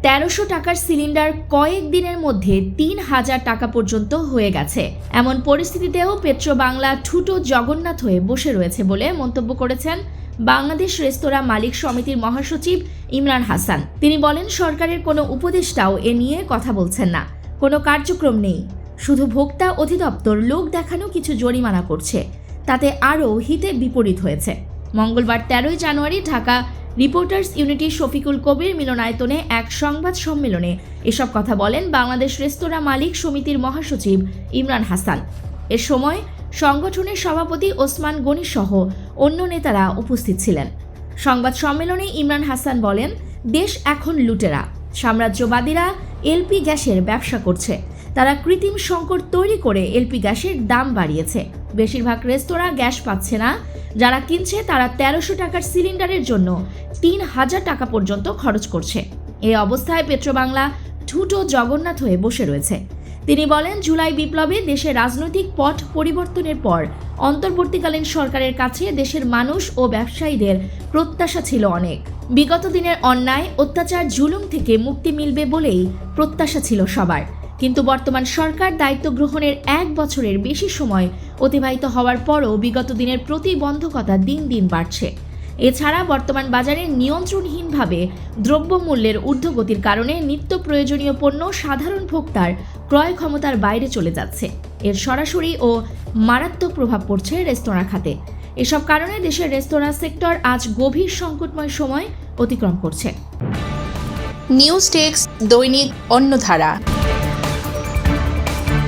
1300 টাকার সিলিন্ডার কয়েক দিনের মধ্যে 3000 টাকা পর্যন্ত হয়ে গেছে। এমন পরিস্থিতিতেও পেট্রো বাংলা ঠুটো জগন্নাথ হয়ে বসে রয়েছে বলে মন্তব্য করেছেন বাংলাদেশ রেস্তোরাঁ মালিক সমিতির মহাসচিব ইমরান হাসান। তিনি বলেন, সরকারের কোনো উপদেষ্টাও এ নিয়ে কথা বলছেন না, কোনো কার্যক্রম নেই, শুধু ভোক্তা অধিদপ্তর লোক দেখানো কিছু জরিমানা করছে, তাতে আরও হিতে বিপরীত হয়েছে। মঙ্গলবার 13 জানুয়ারি ঢাকা রিপোর্টার্স ইউনিটি শফিকুল কবির মিলনায়তনে এক সংবাদ সম্মেলনে এসব কথা বলেন বাংলাদেশ রেস্তোরাঁ মালিক সমিতির মহাসচিব ইমরান হাসান। এ সময় সংগঠনের সভাপতি ওসমান গনি সহ অন্য নেতারা উপস্থিত ছিলেন। সংবাদ সম্মেলনে ইমরান হাসান বলেন, দেশ এখন লুটেরা, সাম্রাজ্যবাদীরা এলপি গ্যাসের ব্যবসা করছে। তারা কৃত্রিম সংকট তৈরি করে এলপি গ্যাসের দাম বাড়িয়েছে। বেশিরভাগ রেস্তোরাঁ গ্যাস পাচ্ছে না, যারা কিনছে তারা 1300 টাকার সিলিন্ডারের জন্য 3000 টাকা পর্যন্ত খরচ করছে। এই অবস্থায় পেট্রো বাংলা ঠুটো জগন্নাথ হয়ে বসে রয়েছে। তিনি বলেন, জুলাই বিপ্লবে দেশের রাজনৈতিক পট পরিবর্তনের পর অন্তর্বর্তীকালীন সরকারের কাছে দেশের মানুষ ও ব্যবসায়ীদের প্রত্যাশা ছিল অনেক। বিগত দিনের অন্যায়, অত্যাচার, জুলুম থেকে মুক্তি মিলবে বলেই প্রত্যাশা ছিল সবার। কিন্তু বর্তমান সরকার দায়িত্ব গ্রহণের 1 বছরের বেশি সময় অতিবাহিত হওয়ার পরও বিগত দিনের প্রতিবন্ধকতা দিন দিন বাড়ছে। এছাড়া বর্তমান বাজারে নিয়ন্ত্রণহীনভাবে দ্রব্যমূল্যের ঊর্ধ্বগতির কারণে নিত্য প্রয়োজনীয় পণ্য সাধারণ ভোক্তার ক্রয় ক্ষমতার বাইরে চলে যাচ্ছে। এর সরাসরি ও মারাত্মক প্রভাব পড়ছে রেস্তোরাঁ খাতে। এসব কারণে দেশের রেস্তোরাঁ সেক্টর আজ গভীর সংকটময় সময় অতিক্রম করছে। নিউজ ডেস্ক, দৈনিক অন্যধারা।